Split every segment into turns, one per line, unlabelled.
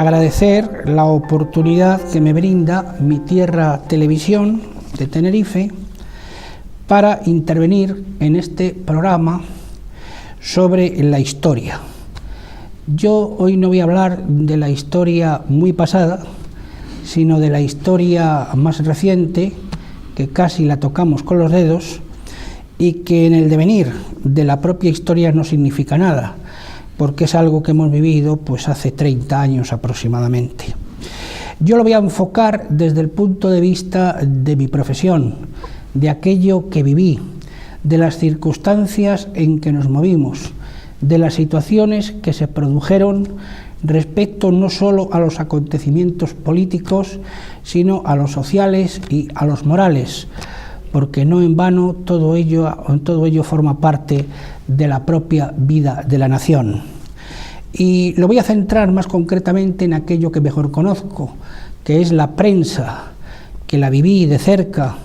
agradecer la oportunidad que me brinda Mi Tierra Televisión de Tenerife para intervenir en este programa sobre la historia. Yo hoy no voy a hablar de la historia muy pasada, sino de la historia más reciente, que casi la tocamos con los dedos y que en el devenir de la propia historia no significa nada, porque es algo que hemos vivido pues hace 30 años aproximadamente. Yo lo voy a enfocar desde el punto de vista de mi profesión, de aquello que viví, de las circunstancias en que nos movimos, de las situaciones que se produjeron respecto no solo a los acontecimientos políticos, sino a los sociales y a los morales, porque no en vano todo ello forma parte de la propia vida de la nación. Y lo voy a centrar más concretamente en aquello que mejor conozco, que es la prensa, que la viví de cerca,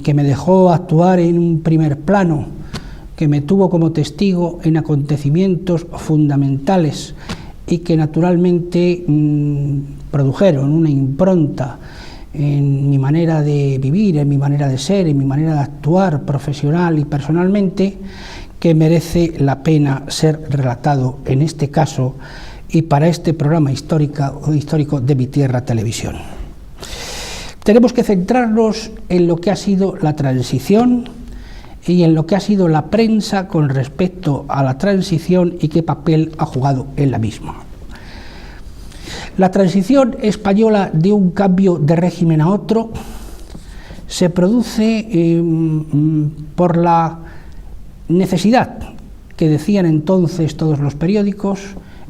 que me dejó actuar en un primer plano, que me tuvo como testigo en acontecimientos fundamentales y que naturalmente produjeron una impronta en mi manera de vivir, en mi manera de ser, en mi manera de actuar profesional y personalmente, que merece la pena ser relatado en este caso y para este programa histórico de Mi Tierra Televisión. Tenemos que centrarnos en lo que ha sido la transición y en lo que ha sido la prensa con respecto a la transición y qué papel ha jugado en la misma. La transición española de un cambio de régimen a otro se produce por la necesidad, que decían entonces todos los periódicos,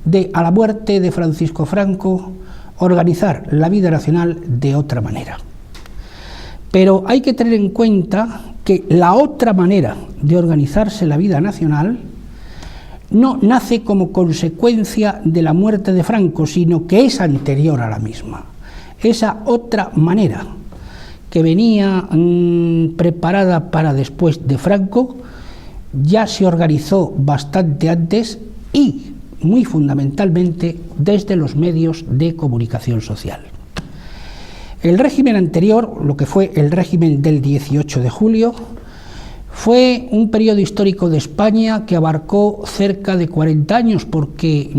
de, a la muerte de Francisco Franco, organizar la vida nacional de otra manera. Pero hay que tener en cuenta que la otra manera de organizarse la vida nacional no nace como consecuencia de la muerte de Franco, sino que es anterior a la misma. Esa otra manera que venía preparada para después de Franco ya se organizó bastante antes y muy fundamentalmente desde los medios de comunicación social. El régimen anterior, lo que fue el régimen del 18 de julio, fue un periodo histórico de España que abarcó cerca de 40 años, porque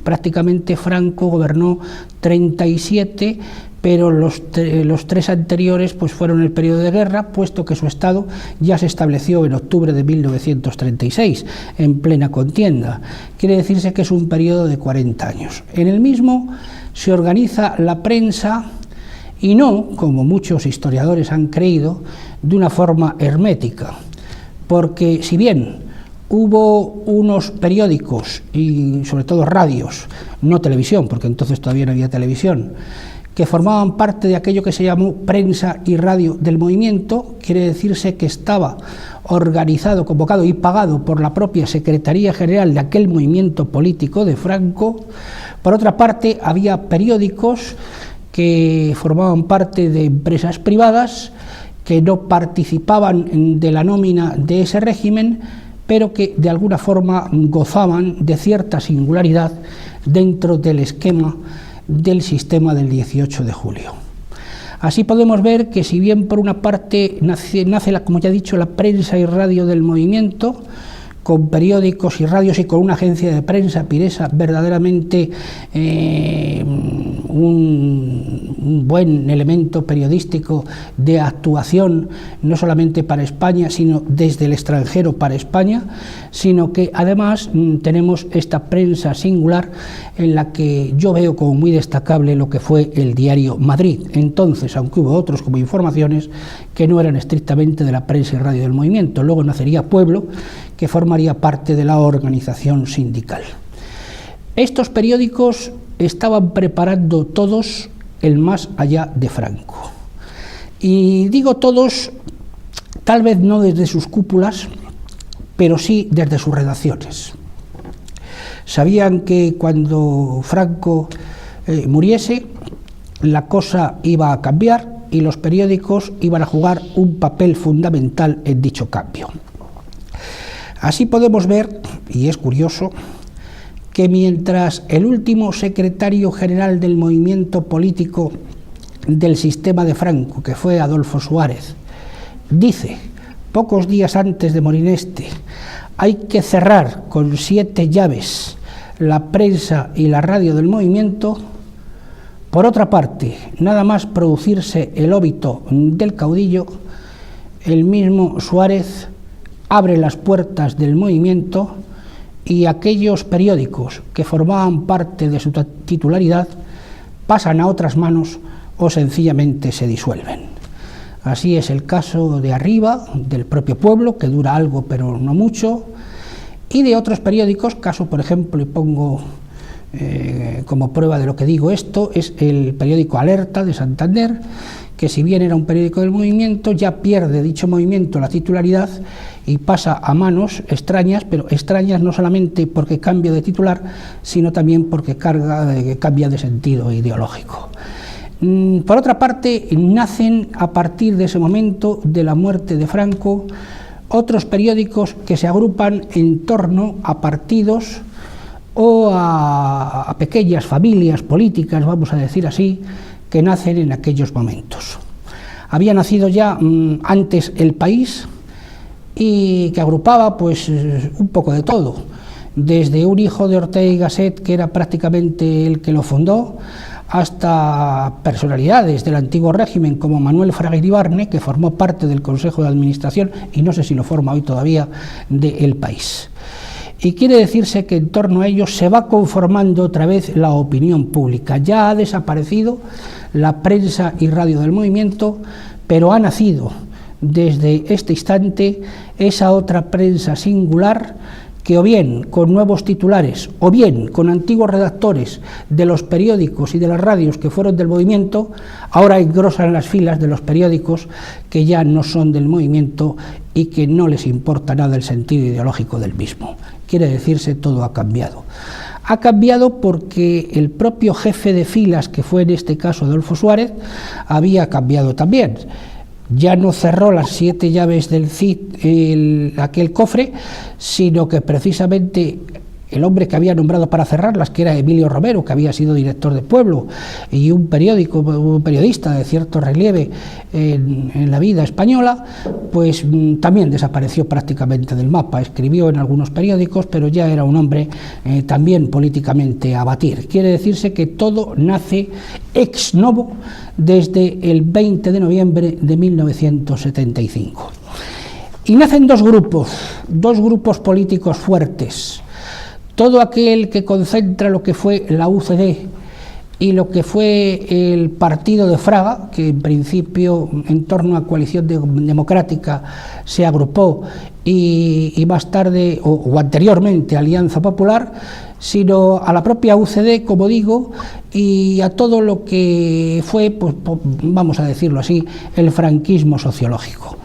prácticamente Franco gobernó 37, pero los tres anteriores pues fueron el periodo de guerra, puesto que su estado ya se estableció en octubre de 1936, en plena contienda. Quiere decirse que es un periodo de 40 años. En el mismo se organiza la prensa, y no, como muchos historiadores han creído, de una forma hermética, porque si bien hubo unos periódicos y sobre todo radios, no televisión, porque entonces todavía no había televisión, que formaban parte de aquello que se llamó prensa y radio del movimiento, quiere decirse que estaba organizado, convocado y pagado por la propia Secretaría General de aquel movimiento político de Franco. Por otra parte, había periódicos que formaban parte de empresas privadas que no participaban de la nómina de ese régimen, pero que de alguna forma gozaban de cierta singularidad dentro del esquema del sistema del 18 de julio. Así podemos ver que si bien por una parte nace como ya he dicho, la prensa y radio del movimiento, con periódicos y radios y con una agencia de prensa, Piresa, verdaderamente un buen elemento periodístico de actuación, no solamente para España, sino desde el extranjero para España, sino que además tenemos esta prensa singular en la que yo veo como muy destacable lo que fue el diario Madrid. Entonces, aunque hubo otros como Informaciones que no eran estrictamente de la prensa y radio del movimiento, luego nacería Pueblo, que formaría parte de la organización sindical. Estos periódicos estaban preparando todos el más allá de Franco. Y digo todos, tal vez no desde sus cúpulas, pero sí desde sus redacciones. Sabían que cuando Franco muriese, la cosa iba a cambiar y los periódicos iban a jugar un papel fundamental en dicho cambio. Así podemos ver, y es curioso, que mientras el último secretario general del movimiento político del sistema de Franco, que fue Adolfo Suárez, dice, pocos días antes de morir este, hay que cerrar con 7 llaves la prensa y la radio del movimiento. Por otra parte, nada más producirse el óbito del caudillo, el mismo Suárez abre las puertas del movimiento y aquellos periódicos que formaban parte de su titularidad pasan a otras manos o sencillamente se disuelven. Así es el caso de Arriba, del propio Pueblo, que dura algo pero no mucho, y de otros periódicos, caso por ejemplo, y pongo como prueba de lo que digo esto, es el periódico Alerta de Santander, que si bien era un periódico del movimiento, ya pierde dicho movimiento la titularidad y pasa a manos extrañas, pero extrañas no solamente porque cambia de titular, sino también porque cambia de sentido ideológico. Por otra parte, nacen a partir de ese momento de la muerte de Franco otros periódicos que se agrupan en torno a partidos o a pequeñas familias políticas, vamos a decir así, que nacen en aquellos momentos. Había nacido ya antes El País, y que agrupaba pues un poco de todo, desde un hijo de Ortega y Gasset, que era prácticamente el que lo fundó, hasta personalidades del antiguo régimen como Manuel Fraga Iribarne, que formó parte del Consejo de Administración y no sé si lo forma hoy todavía, de El País. Y quiere decirse que en torno a ellos se va conformando otra vez la opinión pública. Ya ha desaparecido la prensa y radio del movimiento, pero ha nacido desde este instante esa otra prensa singular que o bien con nuevos titulares o bien con antiguos redactores de los periódicos y de las radios que fueron del movimiento, ahora engrosan las filas de los periódicos que ya no son del movimiento y que no les importa nada el sentido ideológico del mismo. Quiere decirse, todo ha cambiado. Ha cambiado porque el propio jefe de filas, que fue en este caso Adolfo Suárez, había cambiado también. Ya no cerró las 7 llaves del CID, aquel cofre, sino que precisamente el hombre que había nombrado para cerrarlas, que era Emilio Romero, que había sido director de Pueblo y un periodista de cierto relieve en la vida española, pues también desapareció prácticamente del mapa. Escribió en algunos periódicos, pero ya era un hombre también políticamente a abatir. Quiere decirse que todo nace ex novo desde el 20 de noviembre de 1975. Y nacen dos grupos políticos fuertes. Todo aquel que concentra lo que fue la UCD y lo que fue el partido de Fraga, que en principio en torno a Coalición Democrática se agrupó y más tarde o anteriormente Alianza Popular, sino a la propia UCD, como digo, y a todo lo que fue, pues, vamos a decirlo así, el franquismo sociológico.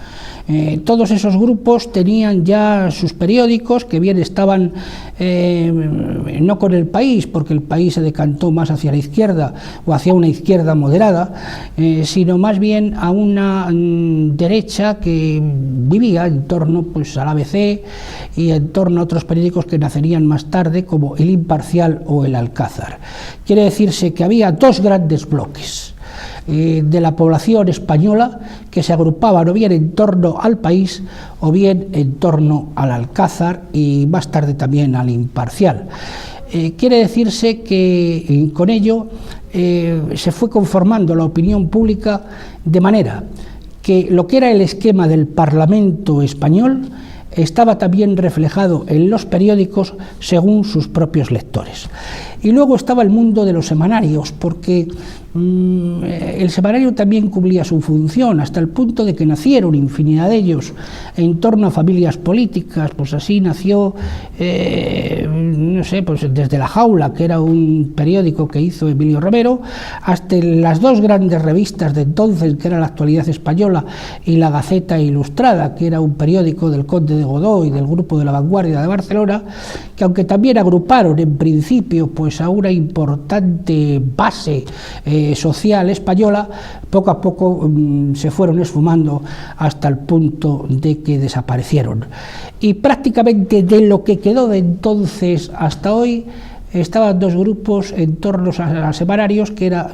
Todos esos grupos tenían ya sus periódicos, que bien estaban no con El País, porque El País se decantó más hacia la izquierda o hacia una izquierda moderada, sino más bien a una derecha que vivía en torno pues al ABC y en torno a otros periódicos que nacerían más tarde, como El Imparcial o El Alcázar. Quiere decirse que había dos grandes bloques de la población española que se agrupaban o bien en torno al País o bien en torno al Alcázar y más tarde también al Imparcial. Quiere decirse que con ello se fue conformando la opinión pública de manera que lo que era el esquema del Parlamento español estaba también reflejado en los periódicos según sus propios lectores. Y luego estaba el mundo de los semanarios, porque el semanario también cumplía su función, hasta el punto de que nacieron infinidad de ellos en torno a familias políticas. Pues así nació, no sé, pues desde La Jaula, que era un periódico que hizo Emilio Romero, hasta las dos grandes revistas de entonces, que era La Actualidad Española y La Gaceta Ilustrada, que era un periódico del Conde de Godó y del Grupo de la Vanguardia de Barcelona, que aunque también agruparon en principio pues a una importante base social española, poco a poco se fueron esfumando hasta el punto de que desaparecieron. Y prácticamente de lo que quedó de entonces hasta hoy, estaban dos grupos en torno a semanarios, que era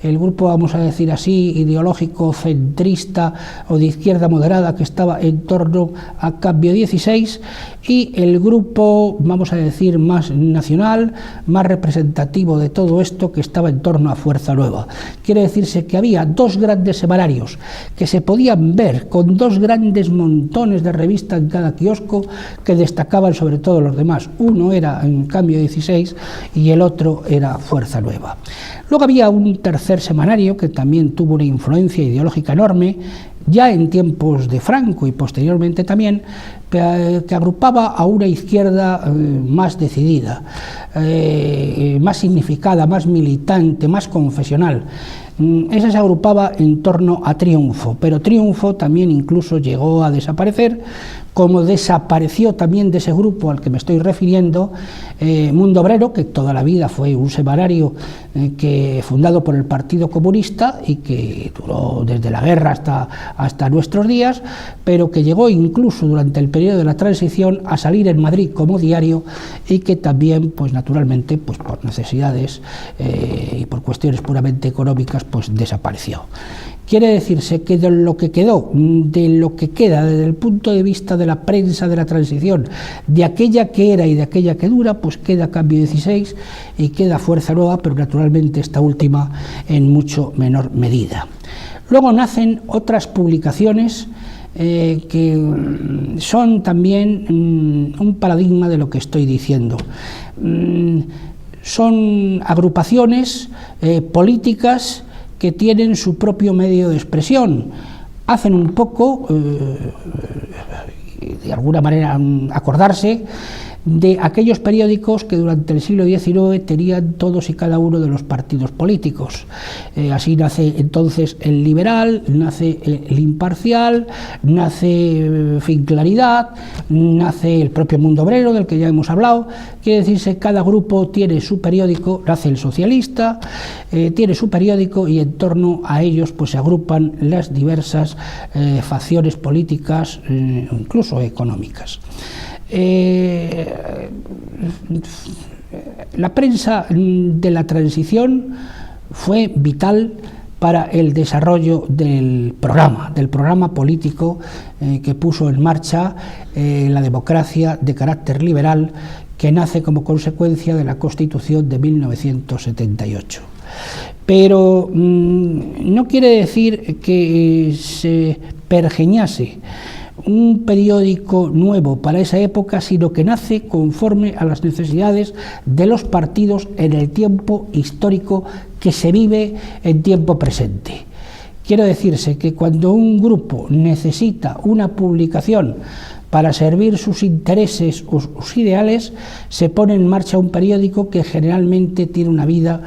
el grupo, vamos a decir así, ideológico centrista o de izquierda moderada, que estaba en torno a Cambio 16, y el grupo, vamos a decir, más nacional, más representativo de todo esto, que estaba en torno a Fuerza Nueva. Quiere decirse que había dos grandes semanarios que se podían ver con dos grandes montones de revistas en cada kiosco, que destacaban sobre todo los demás. Uno era en Cambio 16 y el otro era Fuerza Nueva. Luego había un tercer semanario que también tuvo una influencia ideológica enorme, ya en tiempos de Franco y posteriormente también, que agrupaba a una izquierda más decidida, más significada, más militante, más confesional. Esa se agrupaba en torno a Triunfo, pero Triunfo también incluso llegó a desaparecer, como desapareció también de ese grupo al que me estoy refiriendo Mundo Obrero, que toda la vida fue un semanario fundado por el Partido Comunista y que duró desde la guerra hasta nuestros días, pero que llegó incluso durante el periodo de la transición a salir en Madrid como diario, y que también, pues naturalmente, pues por necesidades y por cuestiones puramente económicas, pues desapareció. Quiere decirse que de lo que quedó, de lo que queda desde el punto de vista de la prensa de la transición, de aquella que era y de aquella que dura, pues queda Cambio 16 y queda Fuerza Nueva, pero naturalmente esta última en mucho menor medida. Luego nacen otras publicaciones que son también un paradigma de lo que estoy diciendo. Son agrupaciones políticas que tienen su propio medio de expresión. Hacen un poco, de alguna manera, acordarse de aquellos periódicos que durante el siglo XIX tenían todos y cada uno de los partidos políticos. Así nace entonces el Liberal, nace el Imparcial, nace Claridad, nace el propio Mundo Obrero, del que ya hemos hablado. Quiere decirse, cada grupo tiene su periódico, nace el Socialista, tiene su periódico, y en torno a ellos pues se agrupan las diversas facciones políticas, incluso económicas. La prensa de la transición fue vital para el desarrollo del programa político que puso en marcha la democracia de carácter liberal, que nace como consecuencia de la Constitución de 1978. Pero no quiere decir que se pergeñase un periódico nuevo para esa época, sino que nace conforme a las necesidades de los partidos en el tiempo histórico que se vive en tiempo presente. Quiero decirse que cuando un grupo necesita una publicación para servir sus intereses o sus ideales, se pone en marcha un periódico que generalmente tiene una vida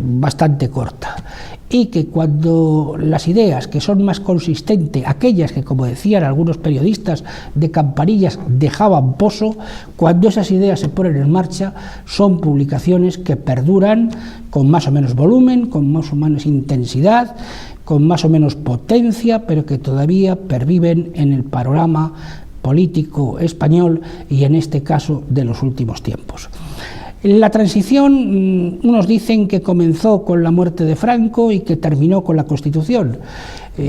bastante corta, y que cuando las ideas que son más consistentes, aquellas que, como decían algunos periodistas de campanillas, dejaban pozo, cuando esas ideas se ponen en marcha, son publicaciones que perduran con más o menos volumen, con más o menos intensidad, con más o menos potencia, pero que todavía perviven en el panorama político español y en este caso de los últimos tiempos. La transición, unos dicen que comenzó con la muerte de Franco y que terminó con la Constitución.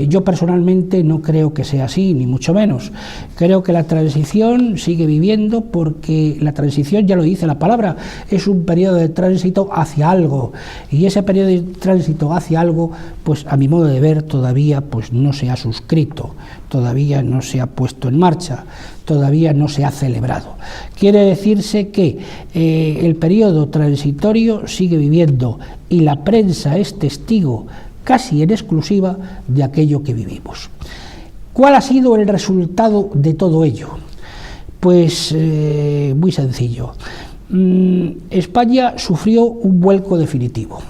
Yo personalmente no creo que sea así, ni mucho menos. Creo que la transición sigue viviendo, porque la transición, ya lo dice la palabra, es un periodo de tránsito hacia algo, y ese periodo de tránsito hacia algo, pues a mi modo de ver, todavía pues no se ha suscrito, todavía no se ha puesto en marcha, todavía no se ha celebrado. Quiere decirse que el periodo transitorio sigue viviendo, y la prensa es testigo casi en exclusiva de aquello que vivimos. ¿Cuál ha sido el resultado de todo ello? Pues muy sencillo. España sufrió un vuelco definitivo.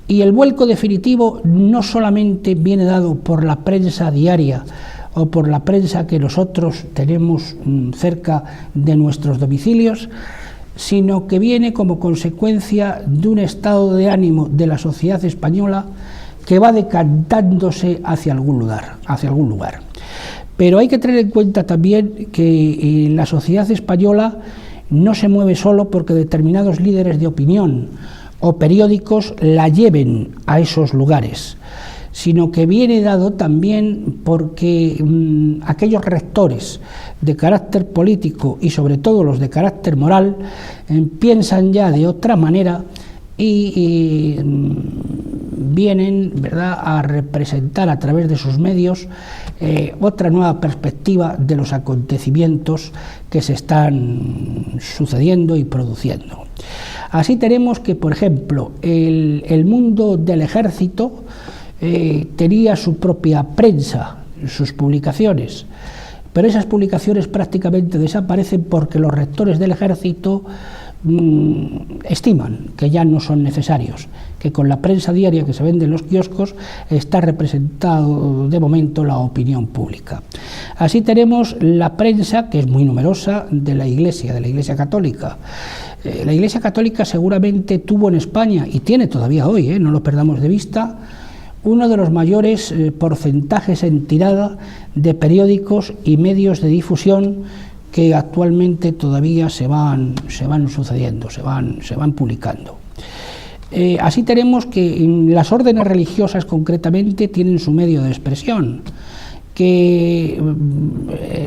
Y el vuelco definitivo no solamente viene dado por la prensa diaria o por la prensa que nosotros tenemos cerca de nuestros domicilios, sino que viene como consecuencia de un estado de ánimo de la sociedad española que va decantándose hacia algún lugar. Pero hay que tener en cuenta también que la sociedad española no se mueve solo porque determinados líderes de opinión o periódicos la lleven a esos lugares, sino que viene dado también porque aquellos rectores de carácter político y sobre todo los de carácter moral piensan ya de otra manera y vienen, ¿verdad?, a representar a través de sus medios otra nueva perspectiva de los acontecimientos que se están sucediendo y produciendo. Así tenemos que, por ejemplo, el mundo del ejército tenía su propia prensa, sus publicaciones, pero esas publicaciones prácticamente desaparecen porque los rectores del ejército estiman que ya no son necesarios, que con la prensa diaria que se vende en los kioscos está representado de momento la opinión pública. Así tenemos la prensa, que es muy numerosa, de la Iglesia Católica. La Iglesia Católica seguramente tuvo en España, y tiene todavía hoy, no lo perdamos de vista, uno de los mayores porcentajes en tirada de periódicos y medios de difusión que actualmente todavía se van sucediendo, se van publicando. Así tenemos que las órdenes religiosas concretamente tienen su medio de expresión, que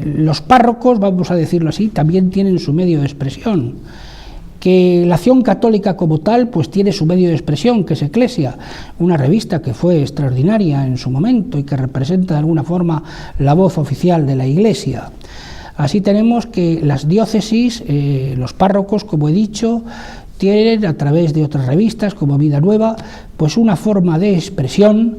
los párrocos, vamos a decirlo así, también tienen su medio de expresión, que la Acción Católica como tal pues tiene su medio de expresión, que es Eclesia, una revista que fue extraordinaria en su momento y que representa de alguna forma la voz oficial de la Iglesia. Así tenemos que las diócesis, los párrocos, como he dicho, tienen a través de otras revistas como Vida Nueva, pues una forma de expresión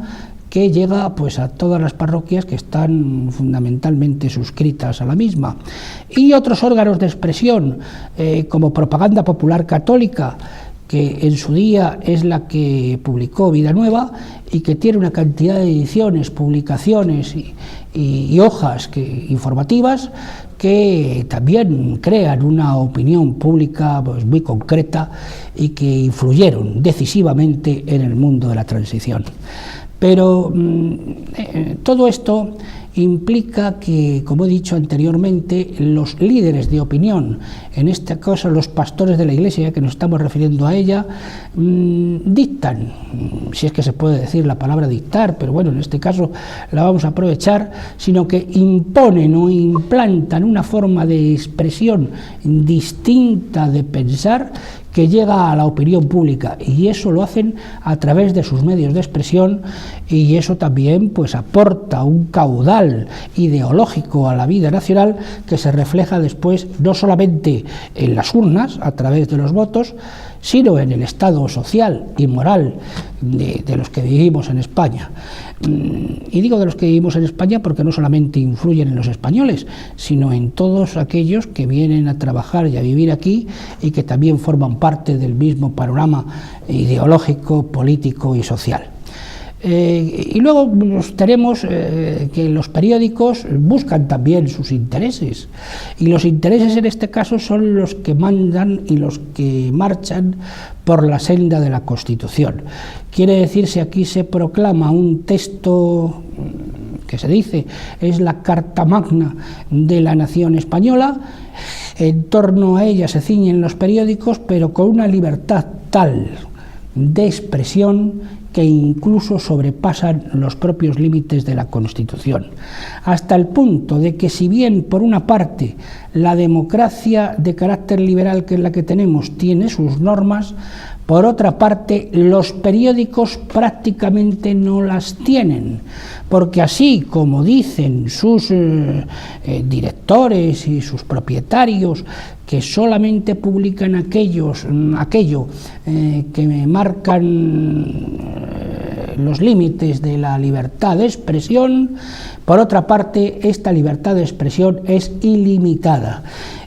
que llega pues a todas las parroquias que están fundamentalmente suscritas a la misma, y otros órganos de expresión como Propaganda Popular Católica, que en su día es la que publicó Vida Nueva y que tiene una cantidad de ediciones, publicaciones y hojas informativas que también crean una opinión pública pues muy concreta y que influyeron decisivamente en el mundo de la transición. Pero todo esto implica que, como he dicho anteriormente, los líderes de opinión, en este caso los pastores de la Iglesia, ya que nos estamos refiriendo a ella, dictan, si es que se puede decir la palabra dictar, pero bueno, en este caso la vamos a aprovechar, sino que imponen o implantan una forma de expresión distinta de pensar que llega a la opinión pública, y eso lo hacen a través de sus medios de expresión, y eso también pues aporta un caudal ideológico a la vida nacional que se refleja después no solamente en las urnas a través de los votos, sino en el estado social y moral de los que vivimos en España. Y digo de los que vivimos en España porque no solamente influyen en los españoles, sino en todos aquellos que vienen a trabajar y a vivir aquí y que también forman parte del mismo panorama ideológico, político y social. Y luego tenemos que los periódicos buscan también sus intereses, y los intereses en este caso son los que mandan y los que marchan por la senda de la Constitución. Quiere decirse, aquí se proclama un texto que se dice es la Carta Magna de la nación española. En torno a ella se ciñen los periódicos, pero con una libertad tal de expresión que incluso sobrepasan los propios límites de la Constitución, hasta el punto de que, si bien por una parte la democracia de carácter liberal, que es la que tenemos, tiene sus normas, por otra parte los periódicos prácticamente no las tienen, porque así como dicen sus directores y sus propietarios que solamente publican aquello que marcan los límites de la libertad de expresión, por otra parte esta libertad de expresión es ilimitada,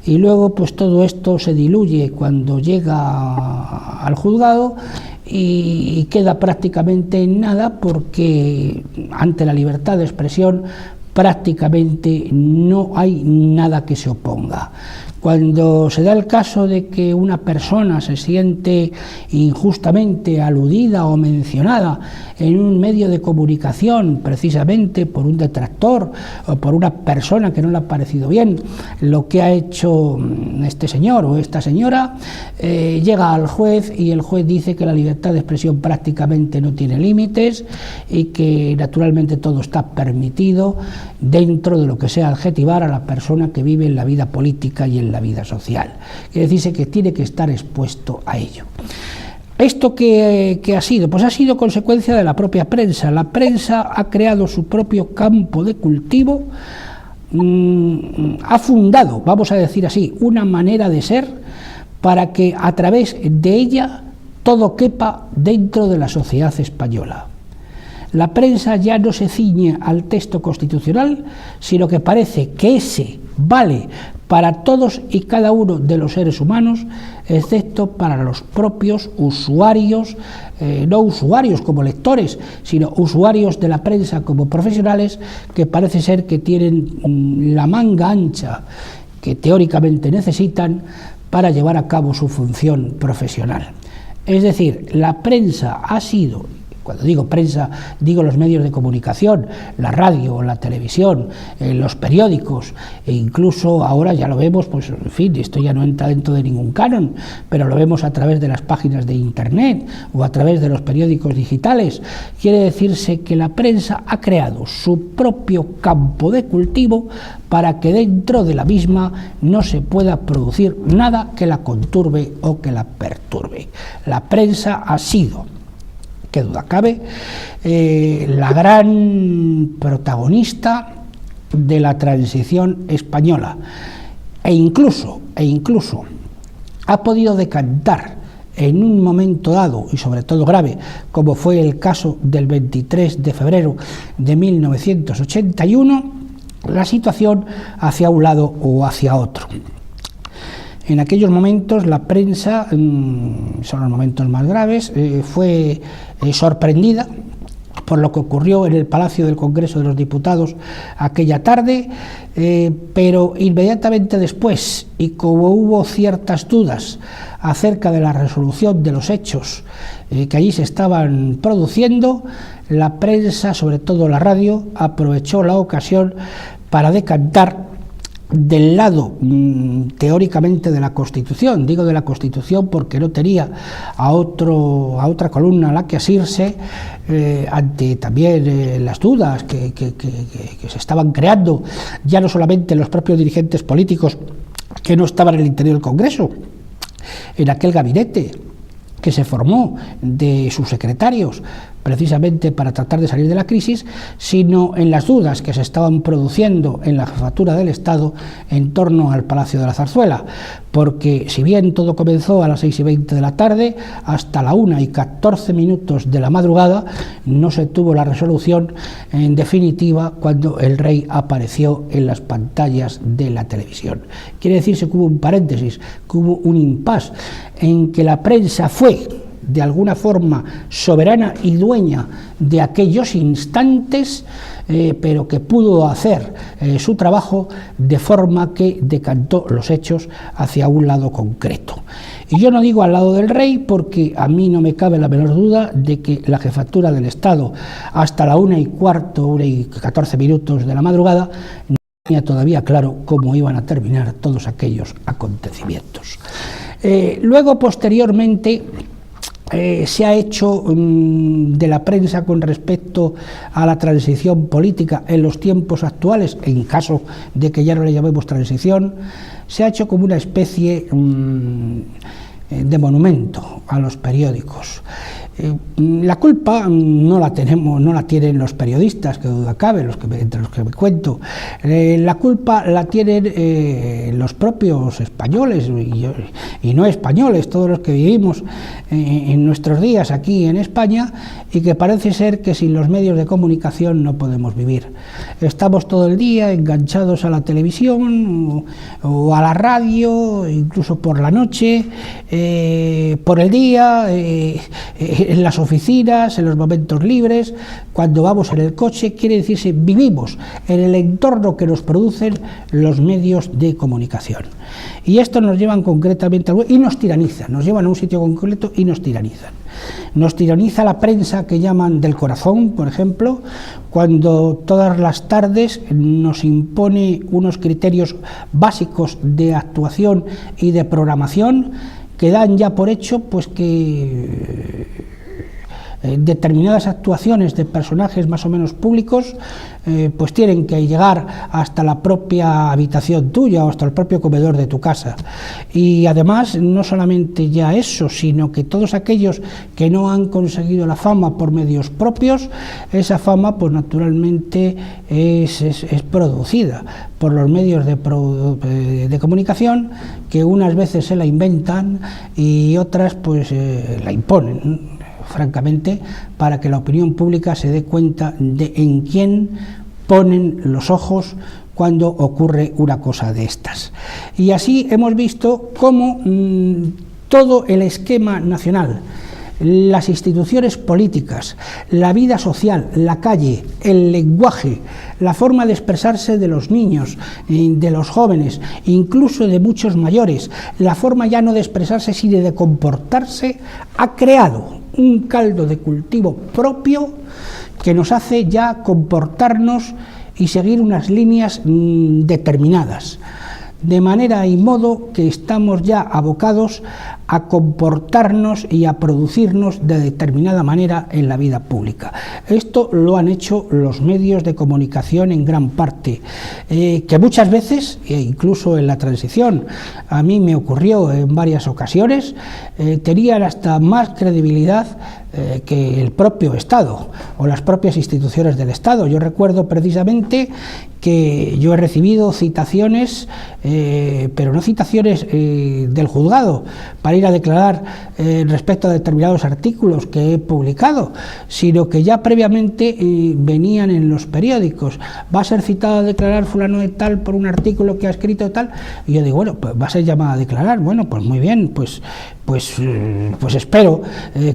y luego pues todo esto se diluye cuando llega al juzgado y queda prácticamente en nada, porque ante la libertad de expresión prácticamente no hay nada que se oponga. Cuando se da el caso de que una persona se siente injustamente aludida o mencionada en un medio de comunicación, precisamente por un detractor o por una persona que no le ha parecido bien lo que ha hecho este señor o esta señora, llega al juez y el juez dice que la libertad de expresión prácticamente no tiene límites y que naturalmente todo está permitido dentro de lo que sea adjetivar a la persona que vive en la vida política y en la vida social. Quiere decirse que tiene que estar expuesto a ello. ¿Esto qué ha sido? Pues ha sido consecuencia de la propia prensa. La prensa ha creado su propio campo de cultivo, ha fundado, vamos a decir así, una manera de ser para que a través de ella todo quepa dentro de la sociedad española. La prensa ya no se ciñe al texto constitucional, sino que parece que ese vale para todos y cada uno de los seres humanos, excepto para los propios usuarios, no usuarios como lectores, sino usuarios de la prensa como profesionales, que parece ser que tienen la manga ancha que teóricamente necesitan para llevar a cabo su función profesional. Es decir, la prensa ha sido, cuando digo prensa, digo los medios de comunicación, la radio, la televisión, los periódicos, e incluso ahora ya lo vemos, pues en fin, esto ya no entra dentro de ningún canon, pero lo vemos a través de las páginas de internet o a través de los periódicos digitales. Quiere decirse que la prensa ha creado su propio campo de cultivo para que dentro de la misma no se pueda producir nada que la conturbe o que la perturbe. La prensa ha sido, qué duda cabe, la gran protagonista de la transición española e incluso ha podido decantar en un momento dado, y sobre todo grave, como fue el caso del 23 de febrero de 1981, la situación hacia un lado o hacia otro. En aquellos momentos la prensa, son los momentos más graves, fue sorprendida por lo que ocurrió en el Palacio del Congreso de los Diputados aquella tarde, pero inmediatamente después, y como hubo ciertas dudas acerca de la resolución de los hechos que allí se estaban produciendo, la prensa, sobre todo la radio, aprovechó la ocasión para decantar del lado teóricamente de la Constitución. Digo de la Constitución porque no tenía a otra columna a la que asirse ante también las dudas que se estaban creando, ya no solamente los propios dirigentes políticos que no estaban en el interior del Congreso, en aquel gabinete que se formó de sus secretarios precisamente para tratar de salir de la crisis, sino en las dudas que se estaban produciendo en la jefatura del Estado en torno al Palacio de la Zarzuela, porque si bien todo comenzó a las 6:20 de la tarde, hasta la 1:14 de la madrugada no se tuvo la resolución en definitiva cuando el rey apareció en las pantallas de la televisión. Quiere decirse que hubo un paréntesis, que hubo un impasse en que la prensa fue de alguna forma soberana y dueña de aquellos instantes, pero que pudo hacer su trabajo de forma que decantó los hechos hacia un lado concreto. Y yo no digo al lado del rey porque a mí no me cabe la menor duda de que la jefatura del Estado hasta la 1:14 de la madrugada no tenía todavía claro cómo iban a terminar todos aquellos acontecimientos. Luego, posteriormente, se ha hecho de la prensa con respecto a la transición política en los tiempos actuales, en caso de que ya no le llamemos transición, se ha hecho como una especie de monumento a los periódicos. La culpa no la tienen los periodistas, que duda cabe, entre los que me cuento. La culpa la tienen los propios españoles y no españoles, todos los que vivimos en nuestros días aquí en España, y que parece ser que sin los medios de comunicación no podemos vivir. Estamos todo el día enganchados a la televisión o a la radio, incluso por la noche, por el día. en las oficinas, en los momentos libres, cuando vamos en el coche, quiere decirse vivimos en el entorno que nos producen los medios de comunicación. Y esto nos llevan concretamente y nos tiranizan, nos llevan a un sitio concreto y nos tiranizan. Nos tiraniza la prensa que llaman del corazón, por ejemplo, cuando todas las tardes nos impone unos criterios básicos de actuación y de programación que dan ya por hecho pues que determinadas actuaciones de personajes más o menos públicos pues tienen que llegar hasta la propia habitación tuya o hasta el propio comedor de tu casa. Y además no solamente ya eso, sino que todos aquellos que no han conseguido la fama por medios propios, esa fama pues naturalmente es producida por los medios de comunicación, que unas veces se la inventan y otras pues la imponen, francamente, para que la opinión pública se dé cuenta de en quién ponen los ojos cuando ocurre una cosa de estas. Y así hemos visto cómo todo el esquema nacional, las instituciones políticas, la vida social, la calle, el lenguaje, la forma de expresarse de los niños, de los jóvenes, incluso de muchos mayores, la forma ya no de expresarse sino de comportarse, ha creado un caldo de cultivo propio que nos hace ya comportarnos y seguir unas líneas determinadas, de manera y modo que estamos ya abocados a comportarnos y a producirnos de determinada manera en la vida pública. Esto lo han hecho los medios de comunicación en gran parte, que muchas veces, incluso en la transición, a mí me ocurrió en varias ocasiones, tenían hasta más credibilidad que el propio Estado o las propias instituciones del Estado. Yo recuerdo precisamente que yo he recibido citaciones, pero no citaciones del juzgado, para ir a declarar respecto a determinados artículos que he publicado, sino que ya previamente venían en los periódicos. Va a ser citado a declarar fulano de tal por un artículo que ha escrito tal, y yo digo, bueno, pues va a ser llamado a declarar. Bueno, pues muy bien, pues espero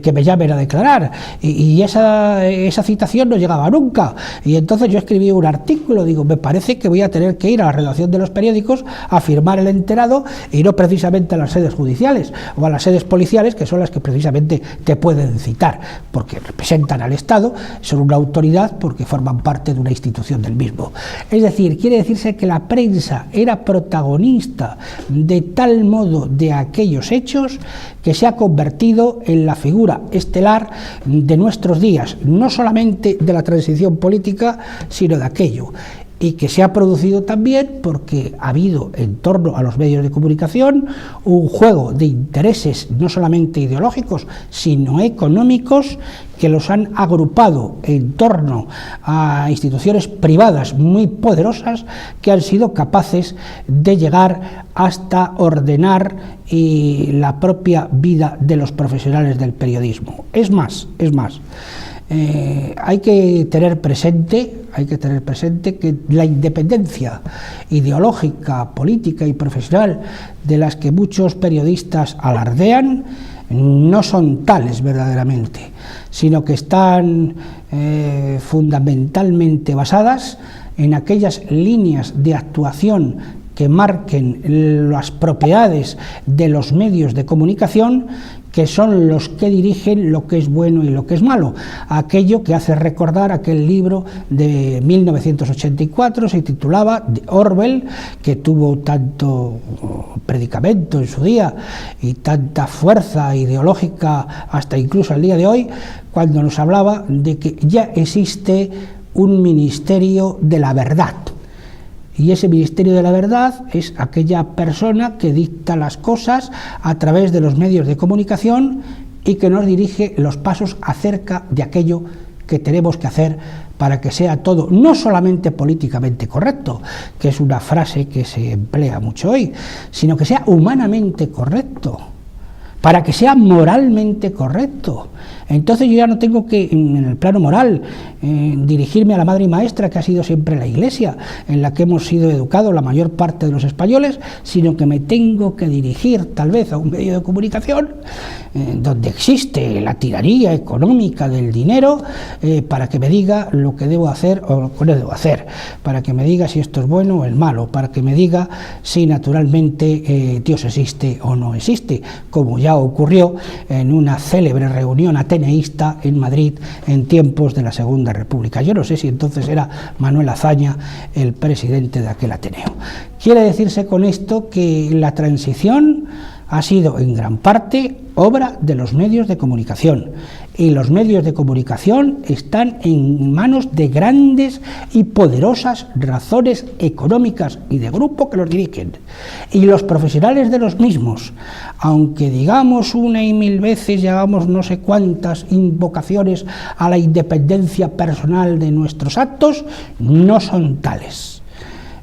que me llamen a declarar. Y esa citación no llegaba nunca. Y entonces yo escribí un artículo, digo, me parece que voy a tener que ir a la redacción de los periódicos a firmar el enterado y no precisamente a las sedes judiciales o a las sedes policiales, que son las que precisamente te pueden citar, porque representan al Estado, son una autoridad porque forman parte de una institución del mismo. Es decir, quiere decirse que la prensa era protagonista de tal modo de aquellos hechos que se ha convertido en la figura estelar de nuestros días, no solamente de la transición política, sino de aquello. Y que se ha producido también porque ha habido en torno a los medios de comunicación un juego de intereses no solamente ideológicos, sino económicos, que los han agrupado en torno a instituciones privadas muy poderosas que han sido capaces de llegar hasta ordenar la propia vida de los profesionales del periodismo. Es más. Hay que tener presente que la independencia ideológica, política y profesional de las que muchos periodistas alardean no son tales verdaderamente, sino que están fundamentalmente basadas en aquellas líneas de actuación que marquen las propiedades de los medios de comunicación, que son los que dirigen lo que es bueno y lo que es malo. Aquello que hace recordar aquel libro de 1984, se titulaba de Orwell, que tuvo tanto predicamento en su día y tanta fuerza ideológica hasta incluso al día de hoy, cuando nos hablaba de que ya existe un ministerio de la verdad. Y ese ministerio de la verdad es aquella persona que dicta las cosas a través de los medios de comunicación y que nos dirige los pasos acerca de aquello que tenemos que hacer para que sea todo, no solamente políticamente correcto, que es una frase que se emplea mucho hoy, sino que sea humanamente correcto. para que sea moralmente correcto. Entonces yo ya no tengo que, en el plano moral, dirigirme a la madre y maestra que ha sido siempre la Iglesia, en la que hemos sido educados la mayor parte de los españoles, sino que me tengo que dirigir tal vez a un medio de comunicación donde existe la tiranía económica del dinero, para que me diga lo que debo hacer o lo que no debo hacer, para que me diga si esto es bueno o es malo, para que me diga si naturalmente Dios existe o no existe, como ya ocurrió en una célebre reunión ateneísta en Madrid en tiempos de la Segunda República. Yo no sé si entonces era Manuel Azaña el presidente de aquel Ateneo. Quiere decirse con esto que la transición ha sido en gran parte obra de los medios de comunicación, y los medios de comunicación están en manos de grandes y poderosas razones económicas y de grupo que los dirigen, y los profesionales de los mismos, aunque digamos una y mil veces y hagamos no sé cuántas invocaciones a la independencia personal de nuestros actos, no son tales.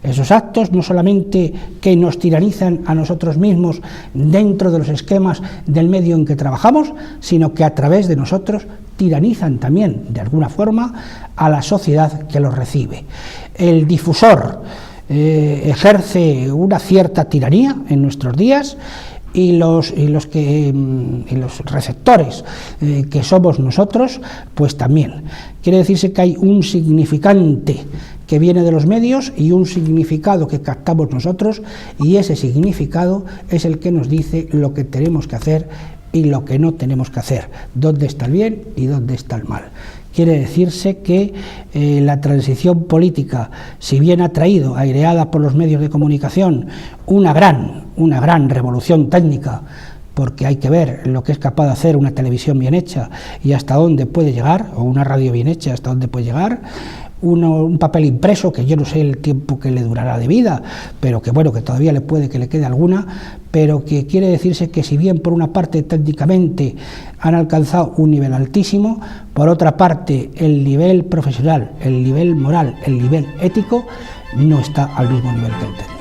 Esos actos no solamente que nos tiranizan a nosotros mismos dentro de los esquemas del medio en que trabajamos, sino que a través de nosotros tiranizan también, de alguna forma, a la sociedad que los recibe. El difusor ejerce una cierta tiranía en nuestros días, y los receptores que somos nosotros, pues también. Quiere decirse que hay un significante que viene de los medios y un significado que captamos nosotros, y ese significado es el que nos dice lo que tenemos que hacer y lo que no tenemos que hacer, dónde está el bien y dónde está el mal. Quiere decirse que la transición política, si bien ha traído, aireada por los medios de comunicación, una gran revolución técnica, porque hay que ver lo que es capaz de hacer una televisión bien hecha y hasta dónde puede llegar, o una radio bien hecha hasta dónde puede llegar, un papel impreso que yo no sé el tiempo que le durará de vida, pero que bueno, que todavía le puede que le quede alguna, pero que quiere decirse que si bien por una parte técnicamente han alcanzado un nivel altísimo, por otra parte el nivel profesional, el nivel moral, el nivel ético no está al mismo nivel que el técnico.